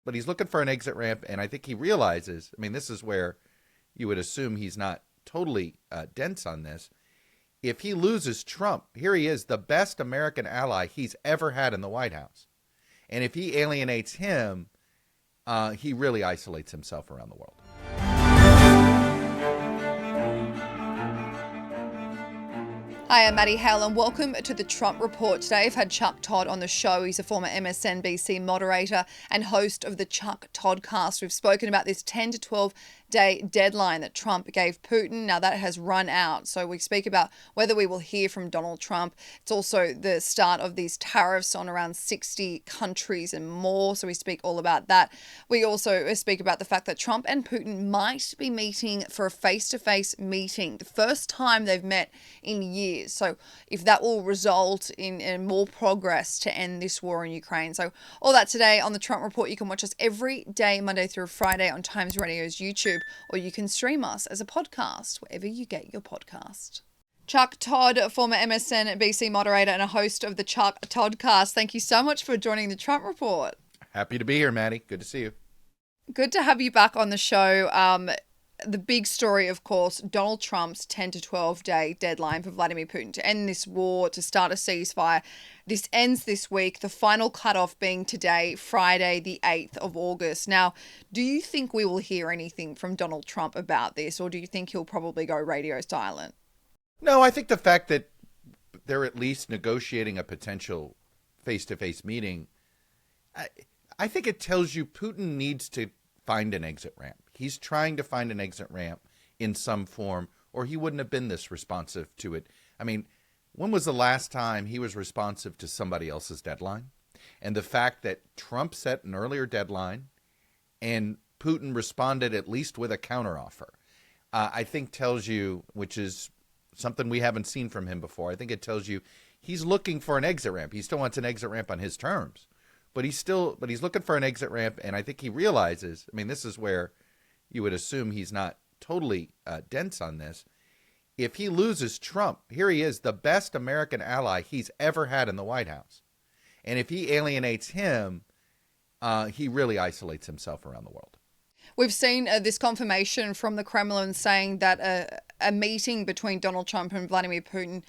but he's looking for an exit ramp, and I think he realizes, I mean, this is where you would assume he's not totally dense on this. If he loses Trump, here he is, the best American ally he's ever had in the White House. And if he alienates him, he really isolates himself around the world. Hi, I'm Maddie, Hale, and welcome to the Trump Report. Today I've had Chuck Todd on the show. He's a former MSNBC moderator and host of the Chuck Toddcast. We've spoken about this 10 to 12 day deadline that Trump gave Putin. Now that has run out. So we speak about whether we will hear from Donald Trump. It's also the start of these tariffs on around 60 countries and more. So we speak all about that. We also speak about the fact that Trump and Putin might be meeting for a face-to-face meeting, the first time they've met in years. So if that will result in more progress to end this war in Ukraine. So all that today on the Trump Report. You can watch us every day, Monday through Friday on Times Radio's YouTube, or you can stream us as a podcast wherever you get your podcast. Chuck Todd, former MSNBC moderator and a host of the Chuck Toddcast. Thank you so much for joining the Trump Report. Happy to be here, Maddie. Good to see you. Good to have you back on the show. The big story, of course, Donald Trump's 10 to 12 day deadline for Vladimir Putin to end this war, to start a ceasefire. This ends this week, the final cutoff being today, Friday, the 8th of August. Now, do you think we will hear anything from Donald Trump about this, or do you think he'll probably go radio silent? No, I think the fact that they're at least negotiating a potential face-to-face meeting, I think it tells you Putin needs to find an exit ramp. He's trying to find an exit ramp in some form, or he wouldn't have been this responsive to it. I mean, when was the last time he was responsive to somebody else's deadline? And the fact that Trump set an earlier deadline and Putin responded at least with a counteroffer, I think tells you, which is something we haven't seen from him before. I think it tells you he's looking for an exit ramp. He still wants an exit ramp on his terms, but he's looking for an exit ramp. And I think he realizes, I mean, this is where you would assume he's not totally dense on this. If he loses Trump, here he is, the best American ally he's ever had in the White House. And if he alienates him, he really isolates himself around the world. We've seen this confirmation from the Kremlin saying that a meeting between Donald Trump and Vladimir Putin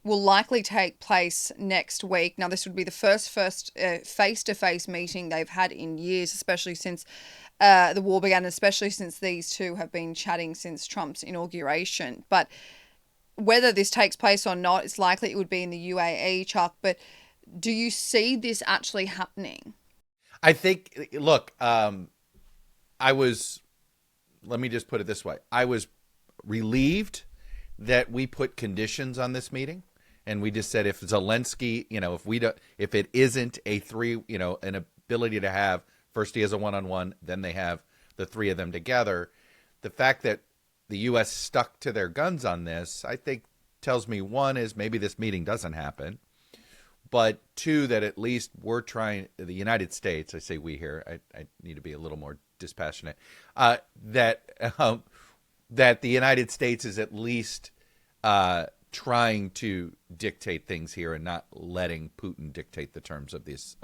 will likely take place next week. Now, this would be the first face-to-face meeting they've had in years, especially since the war began, especially since these two have been chatting since Trump's inauguration. But whether this takes place or not, it's likely it would be in the UAE, Chuck. But do you see this actually happening? I think, look, let me just put it this way. I was relieved that we put conditions on this meeting. And we just said, if Zelensky, if it isn't an ability to have, first he has a one-on-one, then they have the three of them together. The fact that the U.S. stuck to their guns on this, I think tells me, one, is maybe this meeting doesn't happen. But two, that at least we're trying, the United States, I say we here, I need to be a little more dispassionate, that the United States is at least trying to dictate things here and not letting Putin dictate the terms of these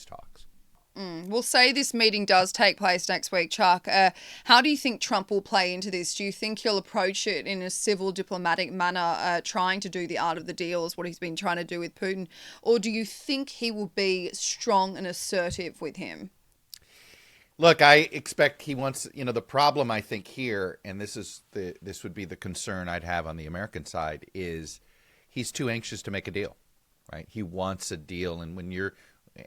talks. We'll say this meeting does take place next week, Chuck. How do you think Trump will play into this? Do you think he'll approach it in a civil, diplomatic manner, trying to do the art of the deal, is what he's been trying to do with Putin? Or do you think he will be strong and assertive with him? Look, I expect he wants, the problem I think here, and this would be the concern I'd have on the American side, is he's too anxious to make a deal, right? He wants a deal. And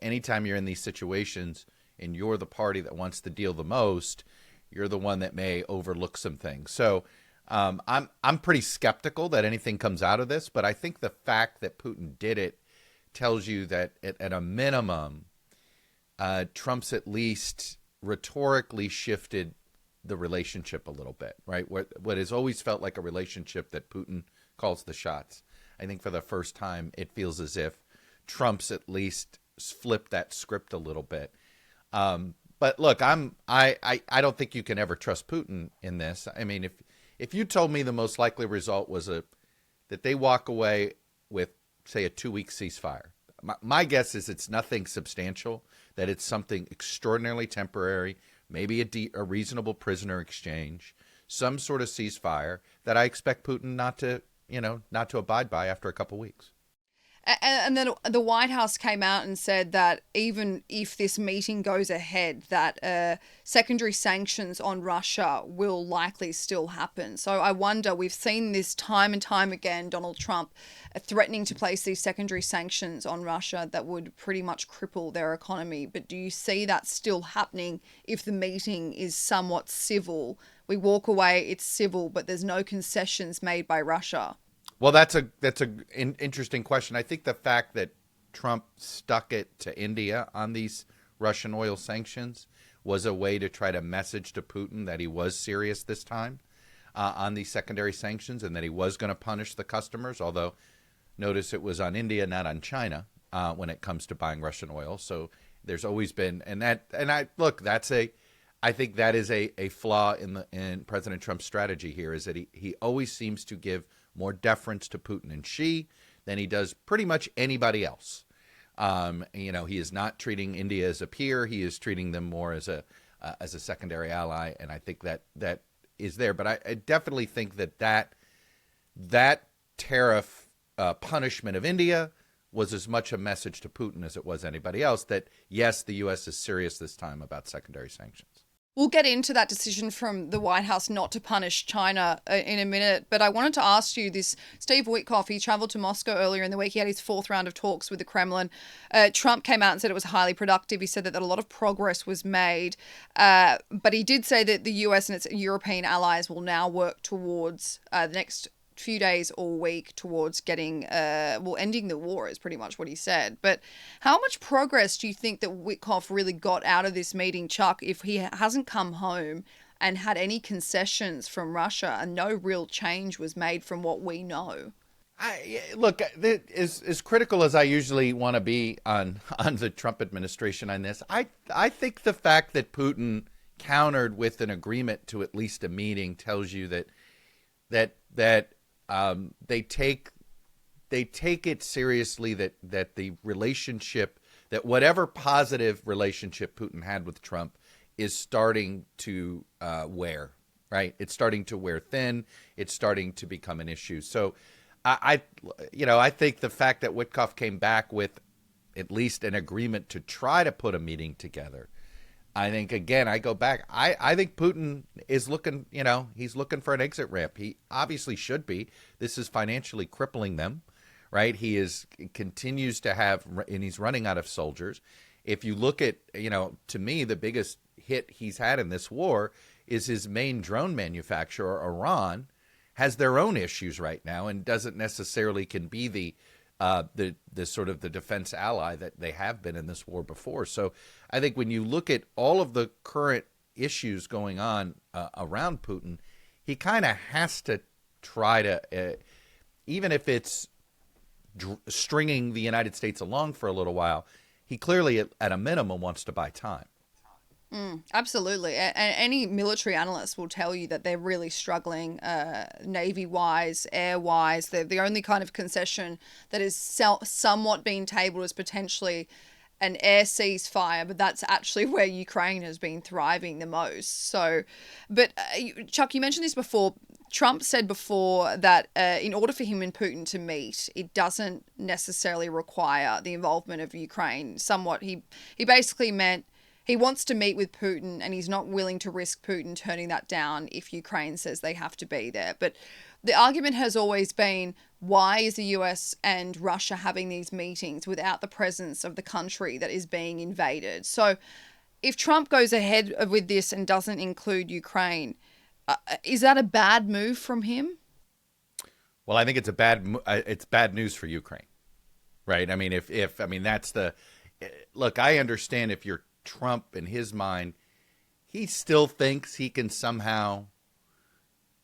anytime you're in these situations and you're the party that wants the deal the most, you're the one that may overlook some things. So I'm pretty skeptical that anything comes out of this, but I think the fact that Putin did it tells you that at a minimum, Trump's at least rhetorically shifted the relationship a little bit, right? What has always felt like a relationship that Putin calls the shots. I think for the first time, it feels as if Trump's at least flipped that script a little bit. But look, I don't think you can ever trust Putin in this. I mean, if you told me the most likely result was that they walk away with, say, a 2-week ceasefire, my guess is it's nothing substantial, that it's something extraordinarily temporary, maybe a reasonable prisoner exchange, some sort of ceasefire that I expect Putin not to abide by after a couple weeks. And then the White House came out and said that even if this meeting goes ahead, that secondary sanctions on Russia will likely still happen. So I wonder, we've seen this time and time again, Donald Trump threatening to place these secondary sanctions on Russia that would pretty much cripple their economy. But do you see that still happening if the meeting is somewhat civil? We walk away, it's civil, but there's no concessions made by Russia. Well, that's an interesting question. I think the fact that Trump stuck it to India on these Russian oil sanctions was a way to try to message to Putin that he was serious this time on these secondary sanctions and that he was going to punish the customers. Although, notice it was on India, not on China, when it comes to buying Russian oil. So there's always been, I think that is a flaw in President Trump's strategy here, is that he always seems to give more deference to Putin and Xi than he does pretty much anybody else. He is not treating India as a peer. He is treating them more as a secondary ally, and I think that is there. But I definitely think that tariff punishment of India was as much a message to Putin as it was anybody else, that, yes, the U.S. is serious this time about secondary sanctions. We'll get into that decision from the White House not to punish China in a minute, but I wanted to ask you this. Steve Witkoff, he traveled to Moscow earlier in the week. He had his fourth round of talks with the Kremlin. Trump came out and said it was highly productive. He said that a lot of progress was made, but he did say that the US and its European allies will now work towards the next few days or week towards getting, ending the war is pretty much what he said. But how much progress do you think that Witkoff really got out of this meeting, Chuck, if he hasn't come home and had any concessions from Russia and no real change was made from what we know? Look, as critical as I usually want to be on the Trump administration on this, I think the fact that Putin countered with an agreement to at least a meeting tells you that they take it seriously, that the relationship, that whatever positive relationship Putin had with Trump is starting to wear, right? It's starting to wear thin. It's starting to become an issue. So I think the fact that Witkoff came back with at least an agreement to try to put a meeting together, I think, again, I go back. I think Putin is looking, he's looking for an exit ramp. He obviously should be. This is financially crippling them, right? He continues to have, and he's running out of soldiers. If you look at, to me, the biggest hit he's had in this war is his main drone manufacturer, Iran, has their own issues right now and doesn't necessarily can be the sort of the defense ally that they have been in this war before. So I think when you look at all of the current issues going on around Putin, he kind of has to try to, even if it's stringing the United States along for a little while, he clearly at a minimum wants to buy time. Absolutely. And any military analyst will tell you that they're really struggling Navy-wise, air-wise. The only kind of concession that is somewhat being tabled is potentially an air ceasefire, but that's actually where Ukraine has been thriving the most. So, but Chuck, you mentioned this before. Trump said before that in order for him and Putin to meet, it doesn't necessarily require the involvement of Ukraine. Somewhat, he basically meant he wants to meet with Putin and he's not willing to risk Putin turning that down if Ukraine says they have to be there. But the argument has always been, why is the US and Russia having these meetings without the presence of the country that is being invaded? So if Trump goes ahead with this and doesn't include Ukraine, is that a bad move from him? Well, I think it's it's bad news for Ukraine, right? I mean, that's the look. I understand if you're Trump, in his mind, he still thinks he can somehow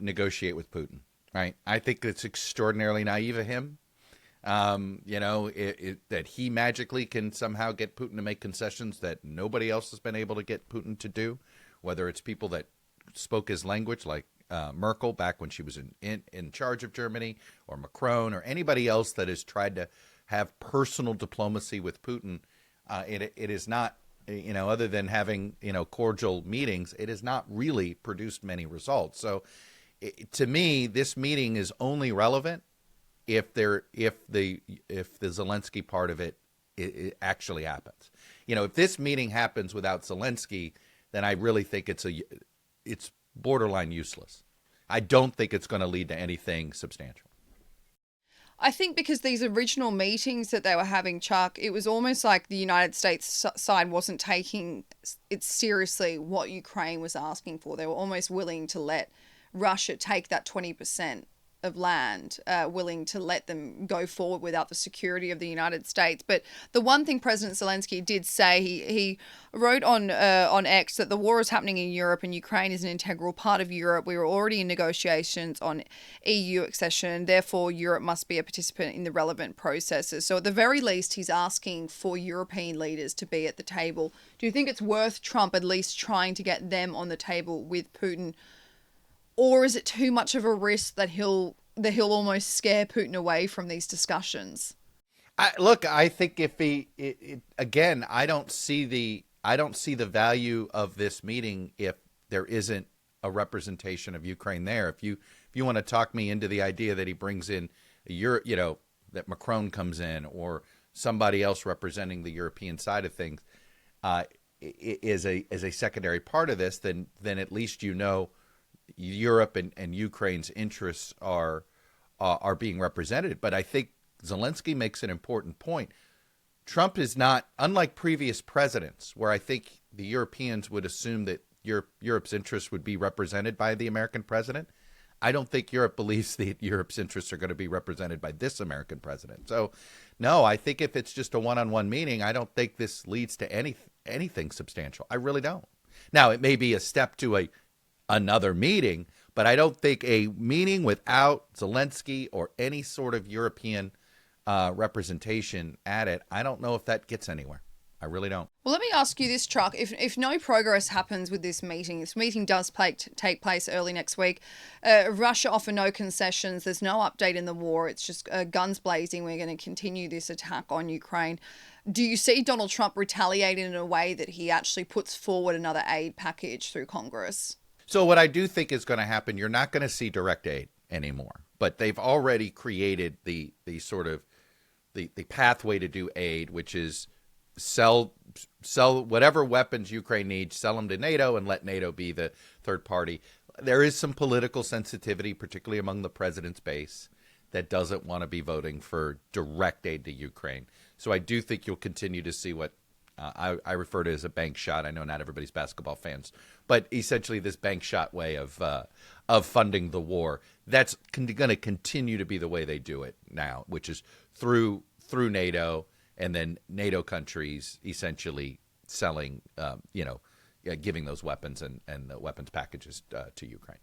negotiate with Putin, right? I think it's extraordinarily naive of him, that he magically can somehow get Putin to make concessions that nobody else has been able to get Putin to do, whether it's people that spoke his language like Merkel back when she was in charge of Germany, or Macron, or anybody else that has tried have personal diplomacy with Putin. It is not, other than having, cordial meetings, it has not really produced many results. So to me, this meeting is only relevant if the Zelensky part of it actually happens. If this meeting happens without Zelensky, then I really think it's borderline useless. I don't think it's going to lead to anything substantial. I think because these original meetings that they were having, Chuck, it was almost like the United States side wasn't taking it seriously what Ukraine was asking for. They were almost willing to let Russia take that 20% of land, willing to let them go forward without the security of the United States. But the one thing President Zelensky did say, he wrote on X that the war is happening in Europe and Ukraine is an integral part of Europe. We were already in negotiations on EU accession. Therefore, Europe must be a participant in the relevant processes. So at the very least, he's asking for European leaders to be at the table. Do you think it's worth Trump at least trying to get them on the table with Putin? Or is it too much of a risk that he'll almost scare Putin away from these discussions? I think if again, I don't see the value of this meeting if there isn't a representation of Ukraine there. If you want to talk me into the idea that he brings in that Macron comes in or somebody else representing the European side of things is a secondary part of this, then at least Europe and Ukraine's interests are being represented. But I think Zelensky makes an important point. Trump is not, unlike previous presidents, where I think the Europeans would assume that Europe's interests would be represented by the American president. I don't think Europe believes that Europe's interests are going to be represented by this American president. So, no, I think if it's just a one-on-one meeting, I don't think this leads to anything substantial. I really don't. Now, it may be a step to another meeting, but I don't think a meeting without Zelensky or any sort of European representation at it, I don't know if that gets anywhere. I really don't. Well, let me ask you this, Chuck. If no progress happens with this meeting does take place early next week, Russia offer no concessions, there's no update in the war, it's just guns blazing, we're going to continue this attack on Ukraine. Do you see Donald Trump retaliating in a way that he actually puts forward another aid package through Congress? So what I do think is going to happen, you're not going to see direct aid anymore, but they've already created the sort of the pathway to do aid, which is sell whatever weapons Ukraine needs, sell them to NATO and let NATO be the third party. There is some political sensitivity, particularly among the president's base, that doesn't want to be voting for direct aid to Ukraine. So I do think you'll continue to see what I refer to as a bank shot. I know not everybody's basketball fans, but essentially this bank shot way of funding the war. That's going to continue to be the way they do it now, which is through NATO and then NATO countries essentially selling, giving those weapons and the weapons packages to Ukraine.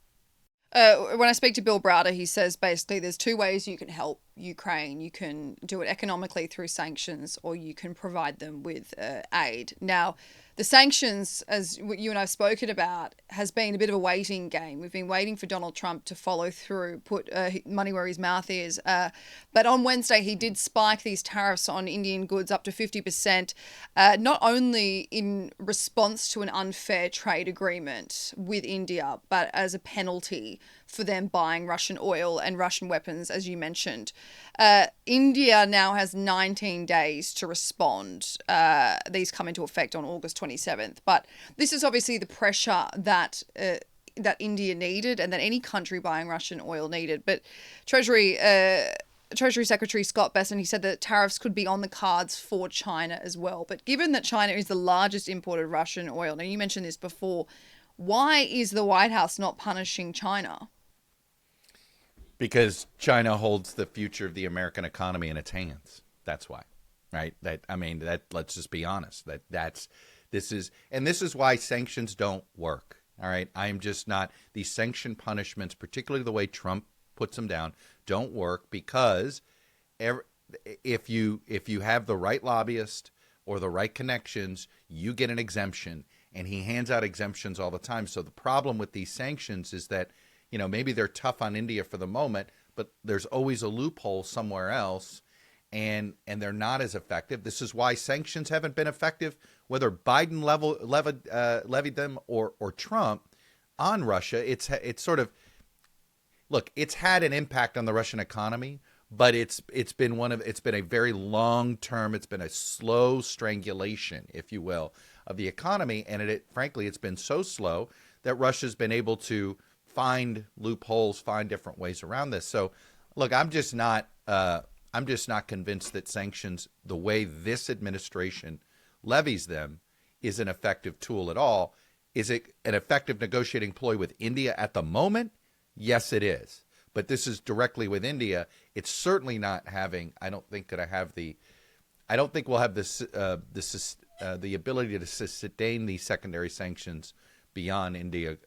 When I speak to Bill Browder, he says basically there's two ways you can help Ukraine. You can do it economically through sanctions, or you can provide them with aid. Now, the sanctions, as you and I have spoken about, has been a bit of a waiting game. We've been waiting for Donald Trump to follow through, put money where his mouth is. But on Wednesday, he did spike these tariffs on Indian goods up to 50%, not only in response to an unfair trade agreement with India, but as a penalty for them buying Russian oil and Russian weapons, as you mentioned. India now has 19 days to respond. These come into effect on August 27th. But this is obviously the pressure that India needed and that any country buying Russian oil needed. But Treasury Secretary Scott Bessent, he said that tariffs could be on the cards for China as well. But given that China is the largest importer of Russian oil, now you mentioned this before, why is the White House not punishing China? Because China holds the future of the American economy in its hands. That's why, right? Let's just be honest. This is why sanctions don't work. All right, I am just not. These sanction punishments, particularly the way Trump puts them down, don't work because if you have the right lobbyist or the right connections, you get an exemption, and he hands out exemptions all the time. So the problem with these sanctions is that, maybe they're tough on India for the moment, but there's always a loophole somewhere else. and they're not as effective. This is why sanctions haven't been effective, whether Biden levied them or Trump on Russia. It's sort of, look, it's had an impact on the Russian economy, but it's been a very long term. It's been a slow strangulation, if you will, of the economy, and frankly it's been so slow that Russia's been able to find loopholes, find different ways around this. So, look, I'm just not convinced that sanctions, the way this administration levies them, is an effective tool at all. Is it an effective negotiating ploy with India at the moment? Yes, it is. But this is directly with India. It's certainly not having. I don't think we'll have the ability to sustain these secondary sanctions beyond India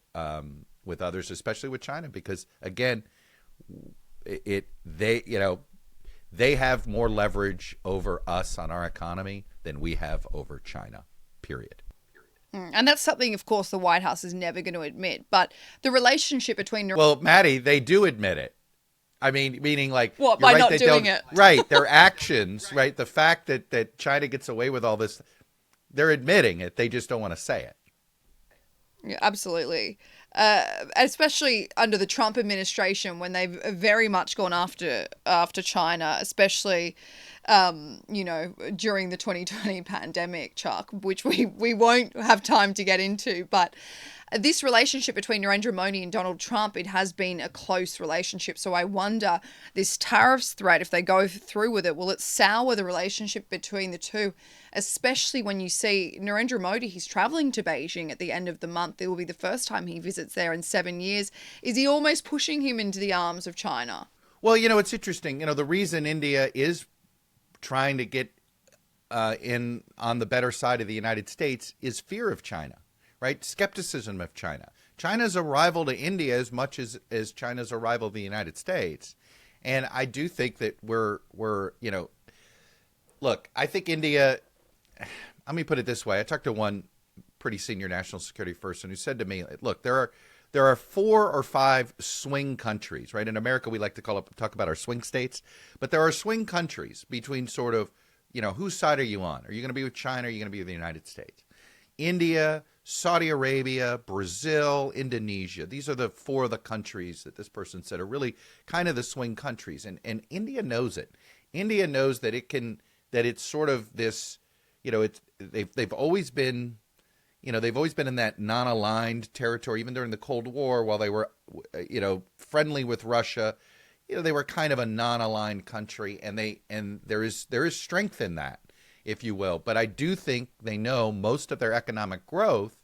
with others, especially with China, because again, they have more leverage over us on our economy than we have over China, period. And that's something, of course, the White House is never going to admit. But the relationship between... Well, Maddie, they do admit it. I mean, meaning like... What, by not doing it? Right, their actions, right? The fact that China gets away with all this, they're admitting it. They just don't want to say it. Yeah, absolutely. Especially under the Trump administration, when they've very much gone after China, especially, during the 2020 pandemic, Chuck, which we won't have time to get into. But this relationship between Narendra Modi and Donald Trump, it has been a close relationship. So I wonder, this tariffs threat, if they go through with it, will it sour the relationship between the two? Especially when you see Narendra Modi, he's traveling to Beijing at the end of the month. It will be the first time he visits there in 7 years. Is he almost pushing him into the arms of China? Well, it's interesting. The reason India is trying to get in on the better side of the United States is fear of China, right? Skepticism of China. China's a rival to India as much as China's a rival to the United States. And I do think that we're look, I think India... Let me put it this way. I talked to one pretty senior national security person who said to me, look, there are 4 or 5 swing countries, right? In America, we like to talk about our swing states, but there are swing countries between sort of, whose side are you on? Are you going to be with China? Or are you going to be with the United States? India, Saudi Arabia, Brazil, Indonesia. These are the 4 of the countries that this person said are really kind of the swing countries. And India knows it. India knows that it's sort of this, they've always been in that non-aligned territory. Even during the Cold War, while they were, friendly with Russia, they were kind of a non-aligned country, and there is strength in that, if you will. But I do think they know most of their economic growth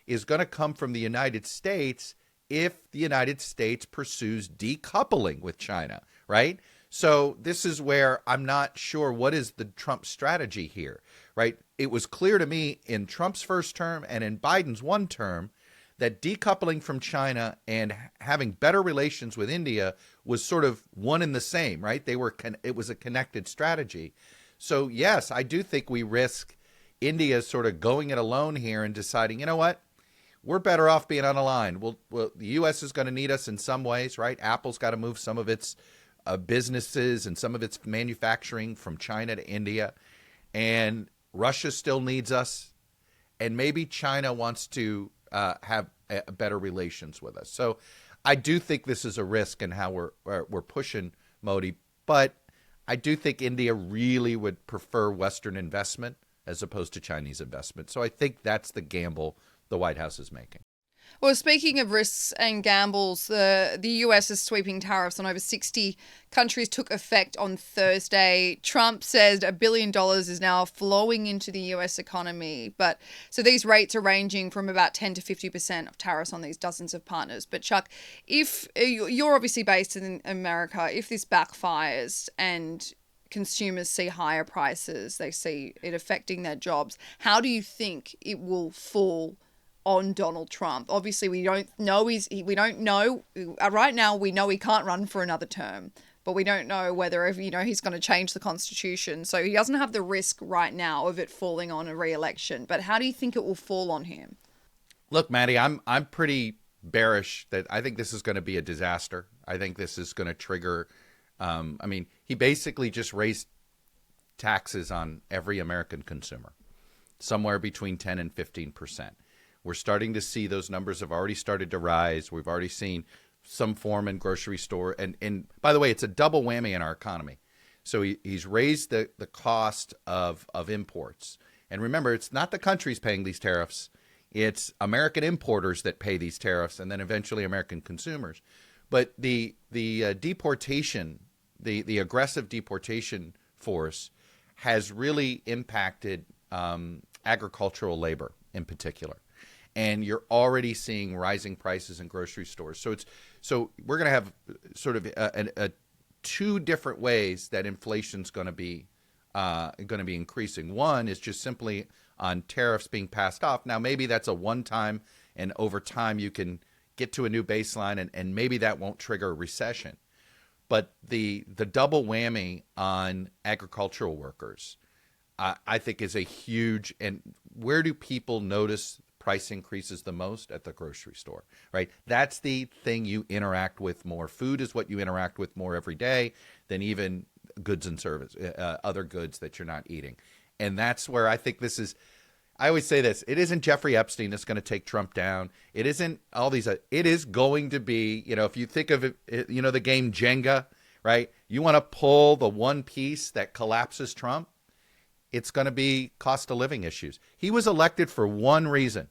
is going to come from the United States if the United States pursues decoupling with China, right? So this is where I'm not sure what is the Trump strategy here, right? It was clear to me in Trump's first term and in Biden's one term that decoupling from China and having better relations with India was sort of one and the same, right? It was a connected strategy. So yes, I do think we risk India sort of going it alone here and deciding, you know what? We're better off being unaligned. The U.S. is going to need us in some ways, right? Apple's got to move some of its businesses and some of its manufacturing from China to India, and Russia still needs us, and maybe China wants to have better relations with us. So I do think this is a risk in how we're pushing Modi, but I do think India really would prefer Western investment as opposed to Chinese investment. So I think that's the gamble the White House is making. Well, speaking of risks and gambles, the US is sweeping tariffs on over 60 countries took effect on Thursday. Trump says $1 billion is now flowing into the US economy. But so these rates are ranging from about 10 to 50% of tariffs on these dozens of partners. But Chuck, if you're obviously based in America, if this backfires and consumers see higher prices, they see it affecting their jobs, how do you think it will fall on Donald Trump? Obviously, we don't know. Right now, we know he can't run for another term, but we don't know whether he's going to change the Constitution. So he doesn't have the risk right now of it falling on a re-election. But how do you think it will fall on him? Look, Maddie, I'm pretty bearish that I think this is going to be a disaster. I think this is going to trigger. He basically just raised taxes on every American consumer, somewhere between 10 and 15%. We're starting to see those numbers have already started to rise. We've already seen some form in grocery store. And by the way, it's a double whammy in our economy. So he's raised the cost of imports. And remember, it's not the countries paying these tariffs. It's American importers that pay these tariffs and then eventually American consumers. But the deportation, the aggressive deportation force has really impacted agricultural labor in particular. And you're already seeing rising prices in grocery stores. So we're going to have sort of two different ways that inflation's going to be increasing. One is just simply on tariffs being passed off. Now, maybe that's a one-time, and over time you can get to a new baseline, and maybe that won't trigger a recession. But the double whammy on agricultural workers, I think, is a huge. And where do people notice price increases the most? At the grocery store, right? That's the thing you interact with more. Food is what you interact with more every day than even goods and service, other goods that you're not eating. And that's where I think this is. I always say this: it isn't Jeffrey Epstein that's going to take Trump down. It isn't all these. It is going to be, if you think of it, the game Jenga, right? You want to pull the one piece that collapses Trump. It's going to be cost of living issues. He was elected for one reason: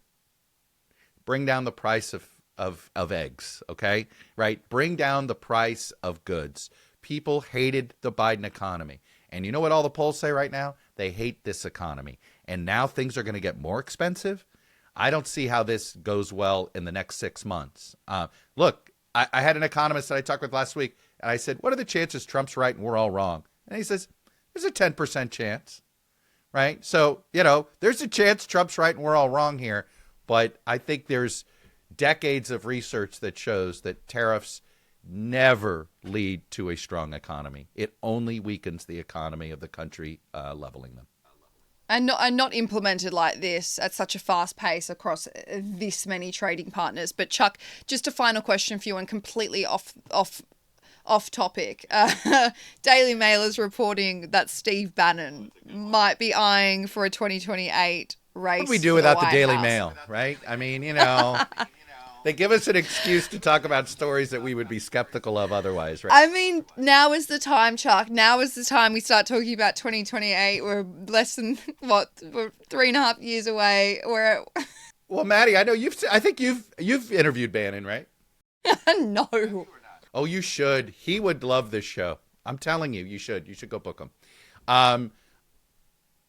bring down the price of eggs, okay? Right? Bring down the price of goods. People hated the Biden economy. And you know what all the polls say right now? They hate this economy. And now things are going to get more expensive. I don't see how this goes well in the next 6 months. Look, I had an economist that I talked with last week, and I said, what are the chances Trump's right and we're all wrong? And he says, there's a 10% chance. Right? So, there's a chance Trump's right and we're all wrong here. But I think there's decades of research that shows that tariffs never lead to a strong economy. It only weakens the economy of the country, leveling them. And not implemented like this at such a fast pace across this many trading partners. But Chuck, just a final question for you, and completely off topic. Daily Mail is reporting that Steve Bannon might be eyeing for a 2028 race. What do we do without the White Daily House? Mail, right? I mean, they give us an excuse to talk about stories that we would be skeptical of otherwise, right? I mean, now is the time, Chuck. Now is the time we start talking about 2028. We're less than, we're 3.5 years away. Well, Maddie, I think you've interviewed Bannon, right? No. Oh, you should. He would love this show. I'm telling you, you should. You should go book him.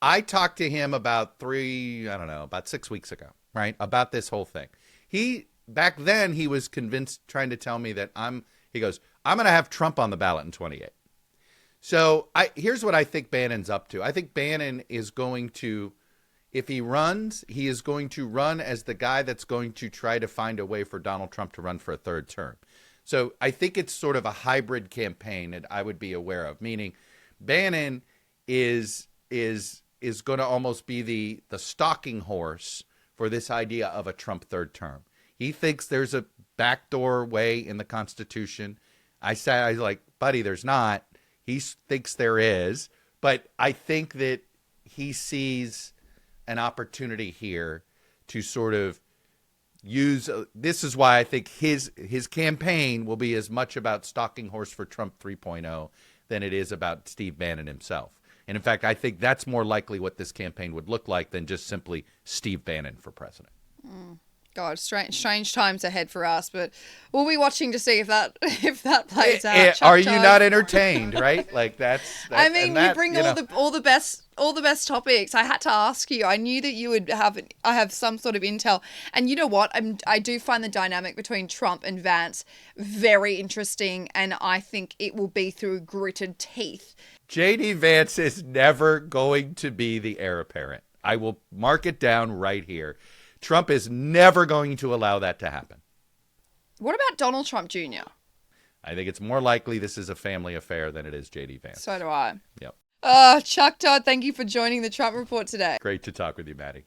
I talked to him about 6 weeks ago, right? About this whole thing. Back then he was convinced, trying to tell me that he goes, I'm going to have Trump on the ballot in 28. So here's what I think Bannon's up to. I think Bannon is going to, if he runs, he is going to run as the guy that's going to try to find a way for Donald Trump to run for a third term. So I think it's sort of a hybrid campaign that I would be aware of, meaning Bannon is going to almost be the stalking horse for this idea of a Trump third term. He thinks there's a backdoor way in the Constitution. I was like, buddy, there's not. He thinks there is. But I think that he sees an opportunity here to sort of use this is why I think his campaign will be as much about stalking horse for Trump 3.0 than it is about Steve Bannon himself. And in fact, I think that's more likely what this campaign would look like than just simply Steve Bannon for president. God, strange times ahead for us, but we'll be watching to see if that plays out. Are you not entertained? Right? Like that's. I mean, you bring all the best topics. I had to ask you. I knew that you would have some sort of intel, and you know what? I do find the dynamic between Trump and Vance very interesting, and I think it will be through gritted teeth. J.D. Vance is never going to be the heir apparent. I will mark it down right here. Trump is never going to allow that to happen. What about Donald Trump Jr.? I think it's more likely this is a family affair than it is J.D. Vance. So do I. Yep. Chuck Todd, thank you for joining the Trump Report today. Great to talk with you, Maddie.